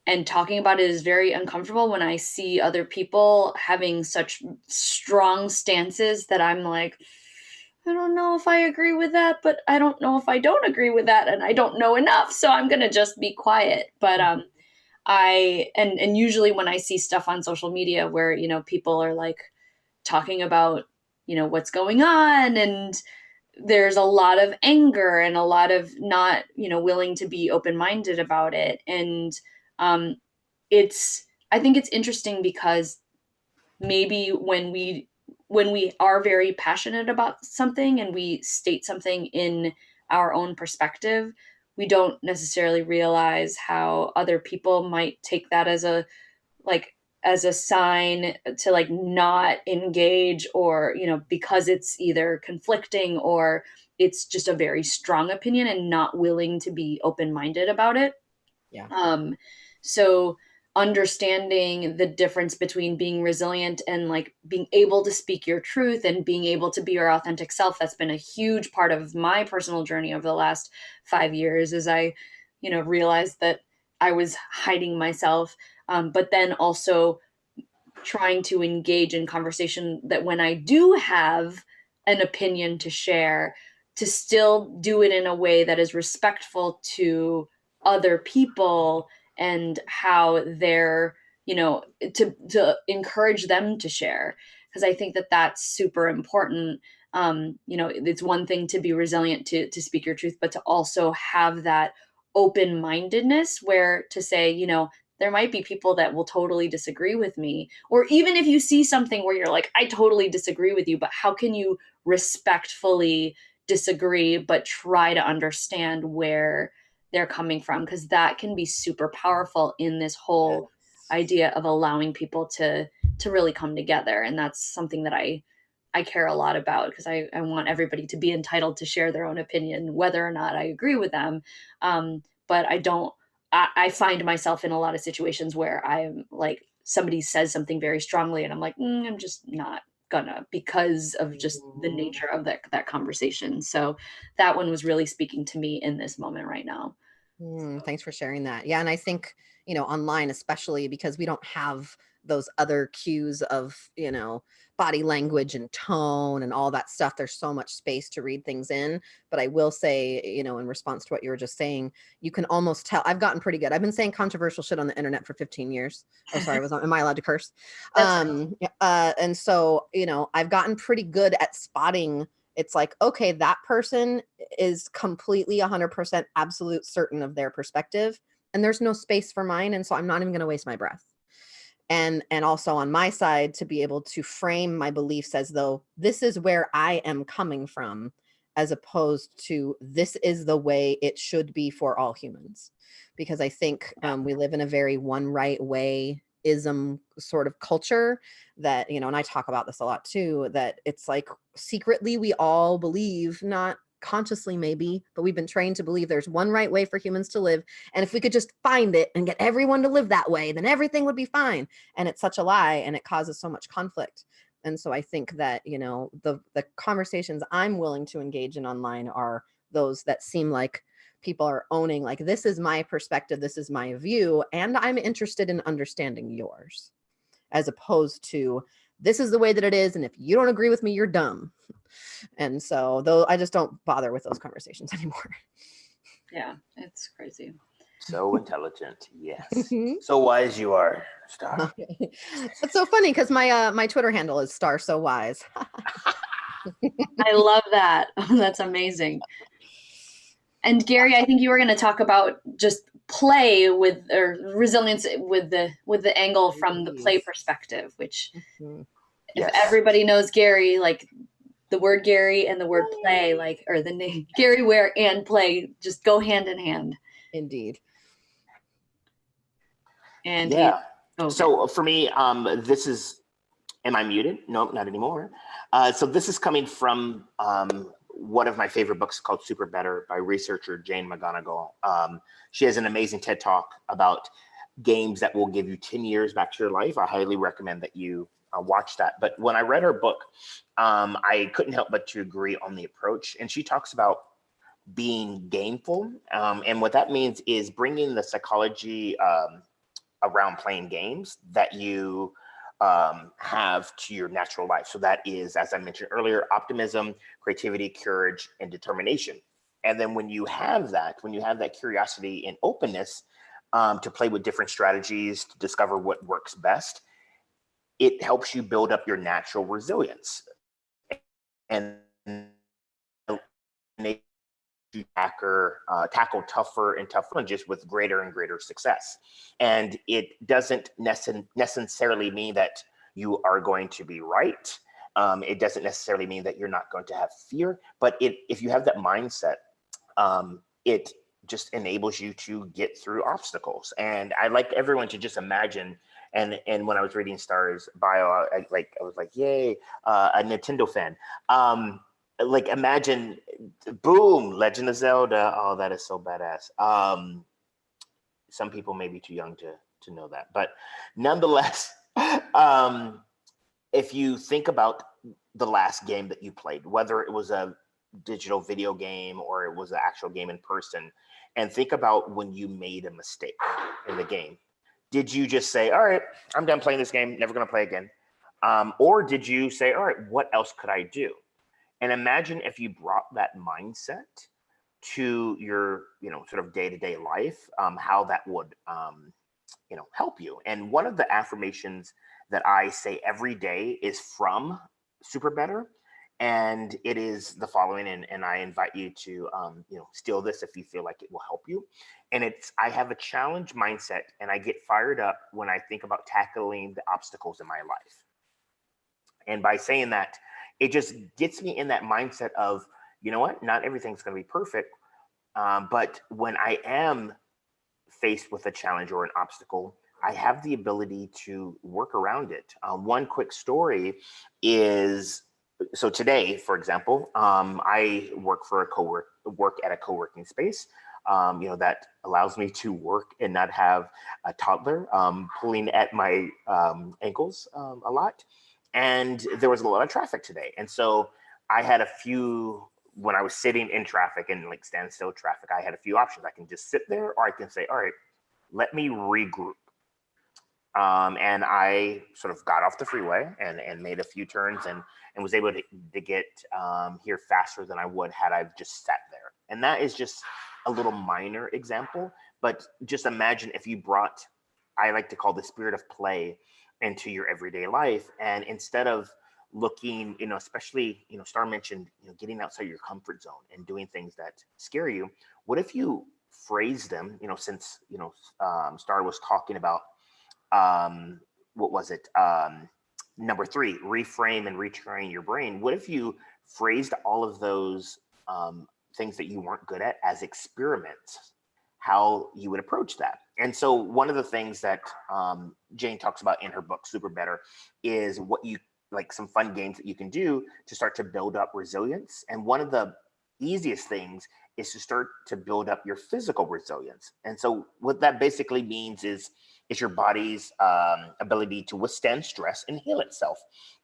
And talking about it is very uncomfortable when I see other people having such strong stances that I'm like, I don't know if I agree with that, but I don't know if I don't agree with that, and I don't know enough, so I'm gonna just be quiet. But and usually when I see stuff on social media where people are talking about what's going on, and there's a lot of anger and a lot of not willing to be open-minded about it. And I think it's interesting because maybe when we are very passionate about something and we state something in our own perspective, we don't necessarily realize how other people might take that as a sign to not engage, or because it's either conflicting or it's just a very strong opinion and not willing to be open-minded about it. So understanding the difference between being resilient and being able to speak your truth and being able to be your authentic self, that's been a huge part of my personal journey over the last 5 years, as I realized that I was hiding myself, but then also trying to engage in conversation, that when I do have an opinion to share, to still do it in a way that is respectful to other people and how they're, to encourage them to share. Because I think that that's super important. It's one thing to be resilient, to speak your truth, but to also have that open-mindedness where to say, there might be people that will totally disagree with me. Or even if you see something where you're like, I totally disagree with you, but how can you respectfully disagree, but try to understand where they're coming from? Because that can be super powerful in this whole idea of allowing people to really come together. And that's something that I care a lot about, because I want everybody to be entitled to share their own opinion, whether or not I agree with them. But I find myself in a lot of situations where I'm like, somebody says something very strongly and I'm like, I'm just not gonna, because of just the nature of that conversation. So that one was really speaking to me in this moment right now. Thanks for sharing that. Yeah. And I think, online, especially because we don't have those other cues of, body language and tone and all that stuff. There's so much space to read things in. But I will say, in response to what you were just saying, you can almost tell. I've gotten pretty good. I've been saying controversial shit on the internet for 15 years. Oh, sorry. Am I allowed to curse? And so, I've gotten pretty good at spotting. It's like, okay, that person is completely 100% absolute certain of their perspective. and there's no space for mine. And so I'm not even going to waste my breath. And also on my side, to be able to frame my beliefs as though this is where I am coming from, as opposed to this is the way it should be for all humans. Because I think we live in a very one right way ism sort of culture that, you know, and I talk about this a lot too, that it's like secretly we all believe, not consciously maybe, but we've been trained to believe there's one right way for humans to live. And if we could just find it and get everyone to live that way, then everything would be fine. And it's such a lie, and it causes so much conflict. And so I think that, you know, the conversations I'm willing to engage in online are those that seem like people are owning, like, this is my perspective, this is my view, and I'm interested in understanding yours, as opposed to this is the way that it is, and if you don't agree with me, you're dumb. And so though I just don't bother with those conversations anymore. Yeah, it's crazy. So intelligent, yes. So wise you are, Starr. It's so funny because my Twitter handle is Starr So Wise. I love that. That's amazing. And Gary, I think you were going to talk about just play with, or resilience with the angle from the play perspective, which if everybody knows Gary, like the word Gary and the word play, like, or the name Gary Ware and play just go hand in hand. Indeed. And yeah. So for me, this is, am I muted? No, not anymore. So this is coming from one of my favorite books called Super Better by researcher Jane McGonigal. She has an amazing TED Talk about games that will give you 10 years back to your life. I highly recommend that you watch that. But when I read her book, I couldn't help but to agree on the approach. And she talks about being gameful. And what that means is bringing the psychology around playing games that you have to your natural life. So that is, as I mentioned earlier, optimism, creativity, courage, and determination. And then when you have that curiosity and openness to play with different strategies, to discover what works best, it helps you build up your natural resilience and you tackle tougher and tougher challenges with greater and greater success. And it doesn't necessarily mean that you are going to be right. It doesn't necessarily mean that you're not going to have fear, but if you have that mindset, it just enables you to get through obstacles. And I'd like everyone to just imagine, and when I was reading Starr's bio, I was like, yay, a Nintendo fan. Like imagine, boom, Legend of Zelda. Oh, that is so badass. Some people may be too young to know that, but nonetheless, if you think about the last game that you played, whether it was a digital video game or it was an actual game in person, and think about when you made a mistake in the game. Did you just say, all right, I'm done playing this game, never going to play again? Or did you say, all right, what else could I do? And imagine if you brought that mindset to your, sort of day-to-day life, how that would, help you. And one of the affirmations that I say every day is from Super Better. And it is the following, and I invite you to, steal this if you feel like it will help you. And it's, I have a challenge mindset, and I get fired up when I think about tackling the obstacles in my life. And by saying that, it just gets me in that mindset of, you know what, not everything's going to be perfect. But when I am faced with a challenge or an obstacle, I have the ability to work around it. One quick story is, so today, for example, I work at a co-working space, that allows me to work and not have a toddler pulling at my ankles a lot. And there was a lot of traffic today. And so I had a few, when I was sitting in traffic and like standstill traffic, I had a few options. I can just sit there, or I can say, all right, let me regroup. And I sort of got off the freeway and made a few turns and was able to get here faster than I would had I just sat there. And that is just a little minor example, but just imagine if you brought, I like to call the spirit of play into your everyday life. And instead of looking, especially, Starr mentioned, getting outside your comfort zone and doing things that scare you. What if you phrase them, since, Starr was talking about, what was it? Number 3, reframe and retrain your brain. What if you phrased all of those things that you weren't good at as experiments, how you would approach that? And so one of the things that Jane talks about in her book, Super Better, is what you like some fun games that you can do to start to build up resilience. And one of the easiest things is to start to build up your physical resilience. And so what that basically means is your body's ability to withstand stress and heal itself.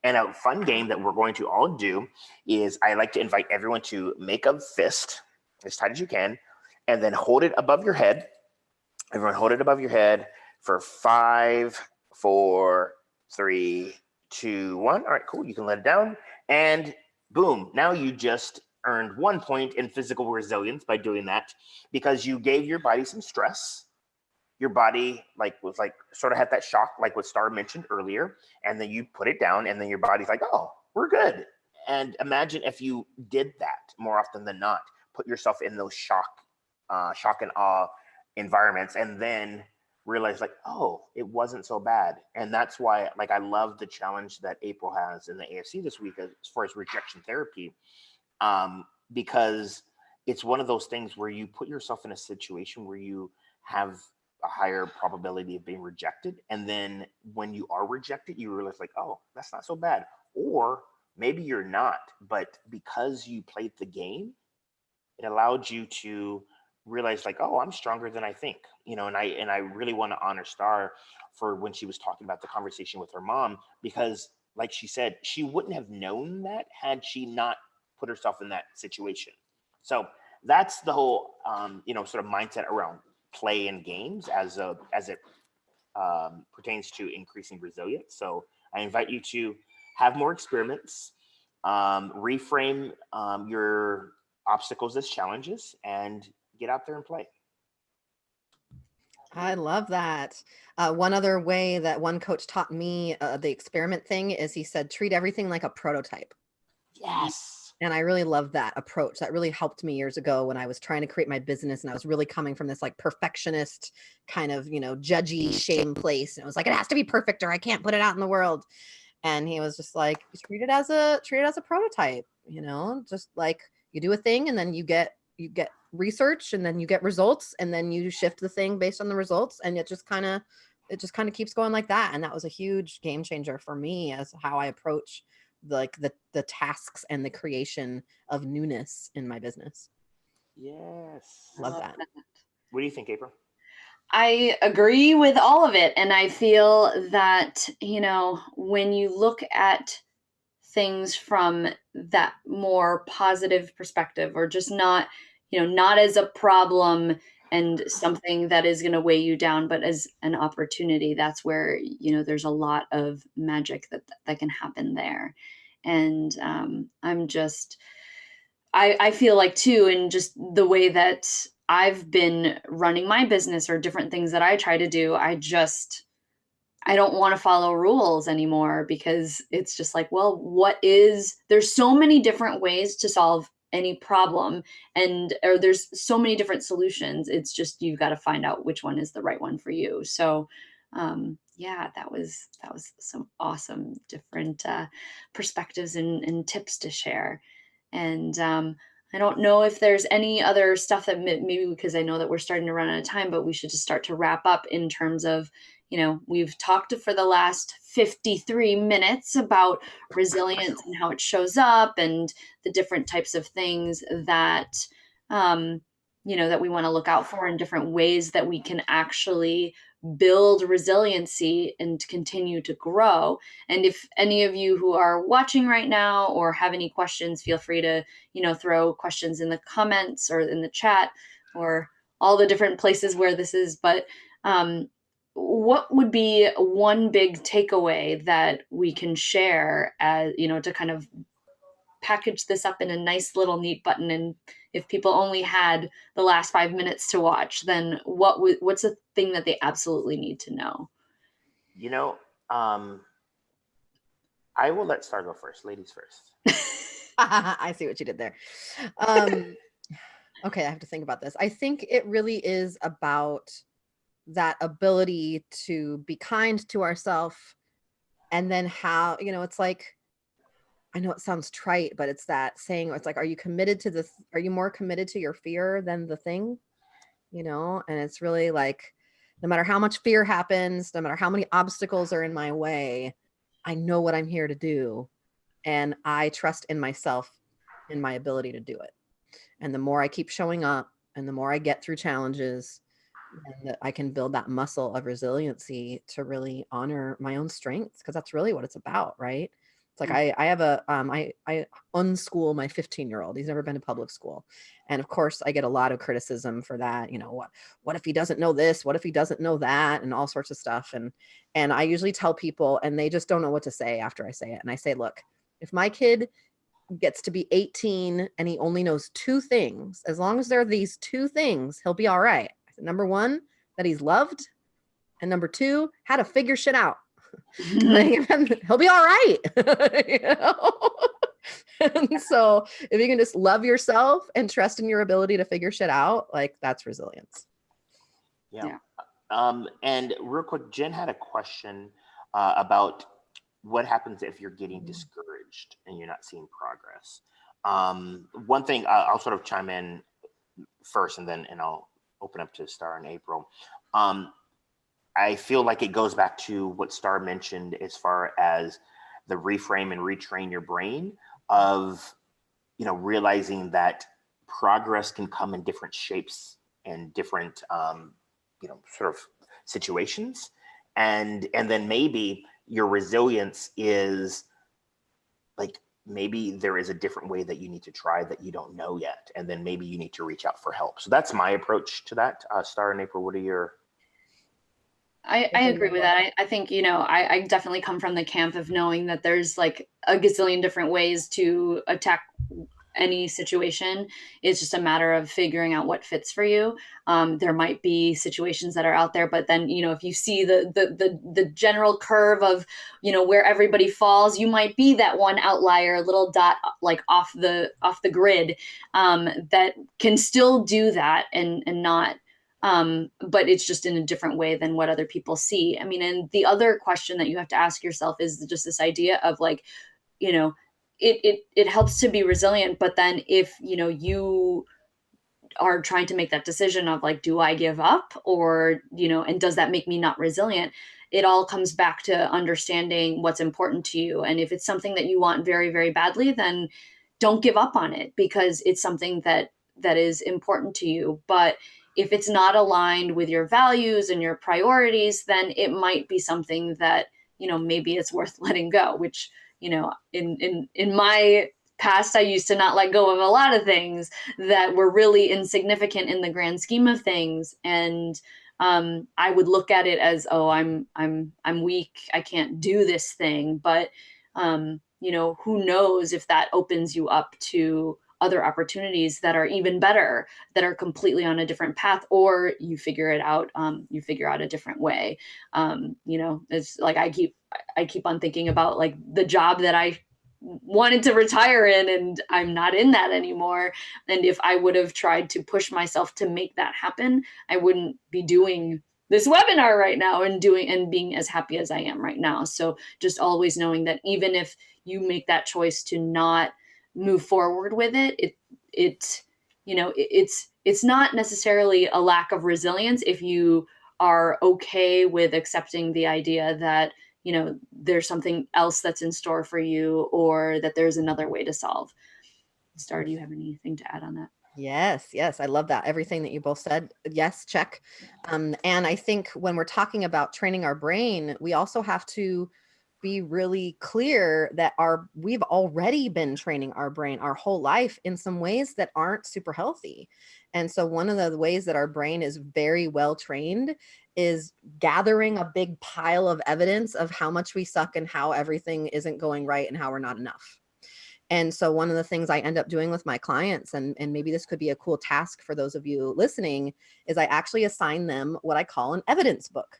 And a fun game that we're going to all do is I like to invite everyone to make a fist as tight as you can, and then hold it above your head. Everyone hold it above your head for 5, 4, 3, 2, 1. All right, cool. You can let it down. And boom, now you just earned 1 point in physical resilience by doing that, because you gave your body some stress. Your body was sort of had that shock, like what Starr mentioned earlier, and then you put it down, and then your body's like, oh, we're good. And imagine if you did that more often than not, put yourself in those shock and awe environments, and then realize oh, it wasn't so bad. And that's why I love the challenge that April has in the ASC this week as far as rejection therapy, because it's one of those things where you put yourself in a situation where you have a higher probability of being rejected. And then when you are rejected, you realize oh, that's not so bad. Or maybe you're not, but because you played the game, it allowed you to realize oh, I'm stronger than I think, and I really want to honor Starr for when she was talking about the conversation with her mom, because like she said, she wouldn't have known that had she not put herself in that situation. So that's the whole, sort of mindset around play and games as it pertains to increasing resilience. So I invite you to have more experiments, reframe your obstacles as challenges, and get out there and play. I love that. One other way that one coach taught me the experiment thing is he said, treat everything like a prototype. Yes. And I really love that approach. That really helped me years ago when I was trying to create my business, and I was really coming from this perfectionist kind of, judgy shame place. And it was it has to be perfect or I can't put it out in the world. And he was just treat it as a prototype, just you do a thing, and then you get research, and then you get results, and then you shift the thing based on the results. And it just kind of keeps going like that. And that was a huge game changer for me as how I approach the tasks and the creation of newness in my business. Yes. Love that. What do you think, April? I agree with all of it. And I feel that, when you look at things from that more positive perspective, or just not as a problem and something that is going to weigh you down, but as an opportunity, that's where, there's a lot of magic that can happen there. And I feel too, in just the way that I've been running my business or different things that I try to do, I don't want to follow rules anymore, because it's just there's so many different ways to solve any problem, or there's so many different solutions. It's just, you've got to find out which one is the right one for you. So, yeah, that was some awesome different perspectives and tips to share. And I don't know if there's any other stuff that maybe, because I know that we're starting to run out of time, but we should just start to wrap up in terms of, we've talked for the last 53 minutes about resilience and how it shows up, and the different types of things that, that we want to look out for, in different ways that we can actually build resiliency and continue to grow. And if any of you who are watching right now or have any questions, feel free to, throw questions in the comments or in the chat or all the different places where this is. But what would be one big takeaway that we can share as, to kind of package this up in a nice little neat button? And if people only had the last 5 minutes to watch, then what's the thing that they absolutely need to know? I will let Starr go first. Ladies first. I see what you did there. Okay, I have to think about this. I think it really is about that ability to be kind to ourselves, and then how, it's like, I know it sounds trite, but it's that saying, it's like, are you committed to this? Are you more committed to your fear than the thing? And it's really like, no matter how much fear happens, no matter how many obstacles are in my way, I know what I'm here to do. And I trust in myself, in my ability to do it. And the more I keep showing up and the more I get through challenges, and that I can build that muscle of resiliency to really honor my own strengths, because that's really what it's about, right? It's like I have I unschool my 15-year-old. He's never been to public school, and of course I get a lot of criticism for that. What if he doesn't know this? What if he doesn't know that? And all sorts of stuff. And I usually tell people, and they just don't know what to say after I say it. And I say, look, if my kid gets to be 18 and he only knows two things, as long as there are these two things, he'll be all right. Number one, that he's loved, and number two, how to figure shit out. He'll be all right. And so if you can just love yourself and trust in your ability to figure shit out, like, that's resilience. Yeah. And real quick, Jen had a question about what happens if you're getting discouraged and you're not seeing progress. One thing I'll sort of chime in first, and I'll open up to Starr and April. I feel like it goes back to what Starr mentioned as far as the reframe and retrain your brain of, realizing that progress can come in different shapes and different, sort of situations. And then maybe your resilience is like, maybe there is a different way that you need to try that you don't know yet. And then maybe you need to reach out for help. So that's my approach to that. Starr and April, what are your... I agree with that. I think, I definitely come from the camp of knowing that there's like a gazillion different ways to attack any situation. It's just a matter of figuring out what fits for you. There might be situations that are out there, but then, if you see the general curve of, where everybody falls, you might be that one outlier, little dot, like off the grid, that can still do that and not, but it's just in a different way than what other people see. I mean, and the other question that you have to ask yourself is just this idea of like, it helps to be resilient, but then if, you are trying to make that decision of like, do I give up, or, and does that make me not resilient? It all comes back to understanding what's important to you. And if it's something that you want very, very badly, then don't give up on it, because it's something that is important to you. But if it's not aligned with your values and your priorities, then it might be something that, maybe it's worth letting go, which, in my past, I used to not let go of a lot of things that were really insignificant in the grand scheme of things. And I would look at it as, oh, I'm weak, I can't do this thing. But, who knows if that opens you up to other opportunities that are even better, that are completely on a different path, or you figure it out, you figure out a different way. It's like, I keep on thinking about like the job that I wanted to retire in, and I'm not in that anymore. And if I would have tried to push myself to make that happen, I wouldn't be doing this webinar right now and being as happy as I am right now. So just always knowing that even if you make that choice to not move forward with it's not necessarily a lack of resilience if you are okay with accepting the idea that, there's something else that's in store for you, or that there's another way to solve. Starr, do you have anything to add on that? Yes. I love that. Everything that you both said. Yes, check. And I think when we're talking about training our brain, we also have to be really clear that we've already been training our brain our whole life in some ways that aren't super healthy. And so one of the ways that our brain is very well trained is gathering a big pile of evidence of how much we suck and how everything isn't going right and how we're not enough. And so one of the things I end up doing with my clients, and maybe this could be a cool task for those of you listening, is I actually assign them what I call an evidence book.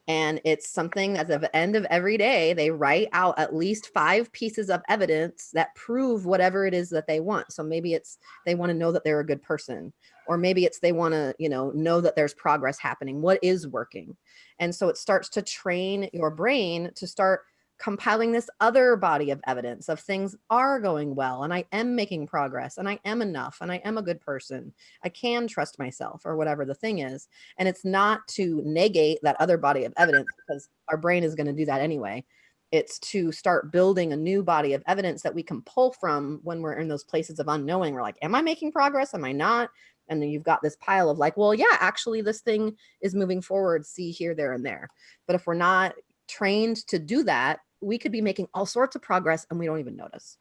And it's something that at the end of every day, they write out at least 5 pieces of evidence that prove whatever it is that they want. So maybe it's they want to know that they're a good person, or maybe it's they want to, know that there's progress happening. What is working? And so it starts to train your brain to start compiling this other body of evidence of things are going well, and I am making progress, and I am enough, and I am a good person. I can trust myself, or whatever the thing is. And it's not to negate that other body of evidence, because our brain is going to do that anyway. It's to start building a new body of evidence that we can pull from when we're in those places of unknowing. We're like, am I making progress? Am I not? And then you've got this pile of like, well, yeah, actually this thing is moving forward. See here, there, and there. But if we're not trained to do that, we could be making all sorts of progress and we don't even notice.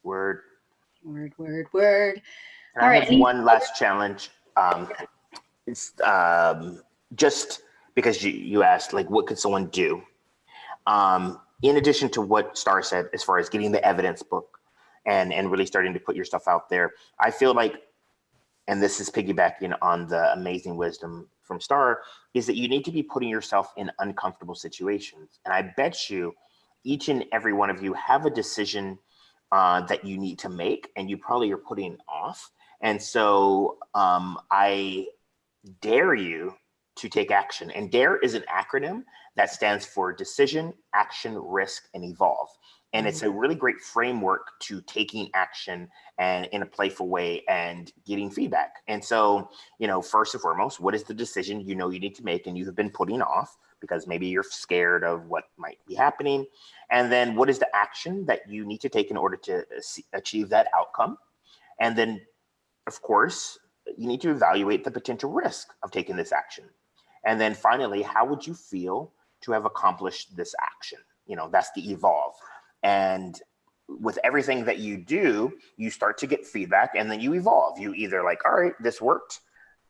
Word. Word, word, word. All right. I have one last challenge. It's just because you asked, like, what could someone do? In addition to what Starr said, as far as getting the evidence book and really starting to put your stuff out there, I feel like, and this is piggybacking on the amazing wisdom from Starr, is that you need to be putting yourself in uncomfortable situations. And I bet you each and every one of you have a decision that you need to make, and you probably are putting off. And so I dare you to take action. And DARE is an acronym that stands for Decision, Action, Risk, and Evolve. And it's a really great framework to taking action and in a playful way and getting feedback. And so, first and foremost, what is the decision you need to make and you have been putting off because maybe you're scared of what might be happening? And then what is the action that you need to take in order to achieve that outcome? And then, of course, you need to evaluate the potential risk of taking this action. And then finally, how would you feel to have accomplished this action? That's the evolve. And with everything that you do, you start to get feedback and then you evolve. You either like, all right, this worked,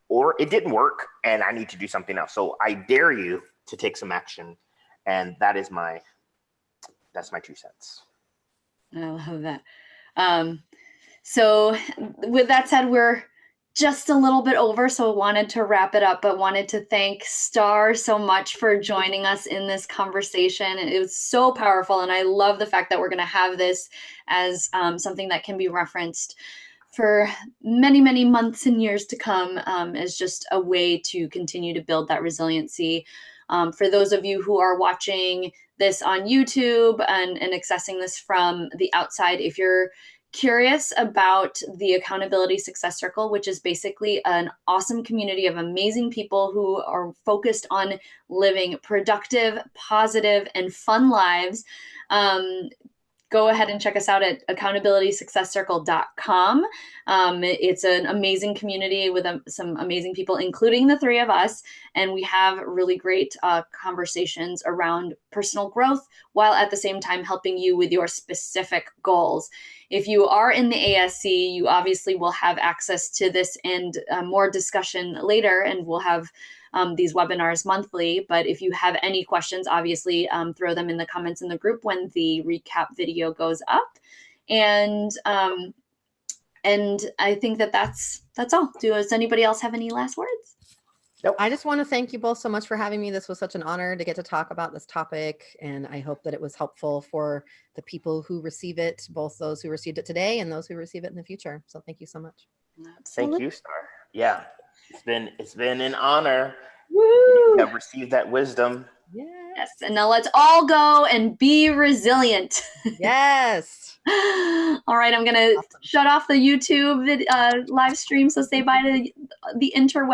or it didn't work and I need to do something else. So I dare you to take some action. And that's my 2 cents. I love that. So with that said, we're just a little bit over, so wanted to wrap it up, but wanted to thank Starr so much for joining us in this conversation. It was so powerful, and I love the fact that we're going to have this as something that can be referenced for many, many months and years to come, as just a way to continue to build that resiliency. For those of you who are watching this on YouTube and accessing this from the outside, if you're curious about the Accountability Success Circle, which is basically an awesome community of amazing people who are focused on living productive, positive, and fun lives, go ahead and check us out at accountabilitysuccesscircle.com. It's an amazing community with some amazing people, including the 3 of us. And we have really great conversations around personal growth while at the same time helping you with your specific goals. If you are in the ASC, you obviously will have access to this and more discussion later, and we'll have these webinars monthly. But if you have any questions, obviously throw them in the comments in the group when the recap video goes up. And I think that's all. Does anybody else have any last words? Nope. I just want to thank you both so much for having me. This was such an honor to get to talk about this topic, and I hope that it was helpful for the people who receive it, both those who received it today and those who receive it in the future. So thank you so much. Absolutely. Thank you, Starr. Yeah, it's been an honor. Woo! You have received that wisdom. Yes. And now let's all go and be resilient. Yes. All right, I'm going to shut off the YouTube live stream, so say bye to the interweb.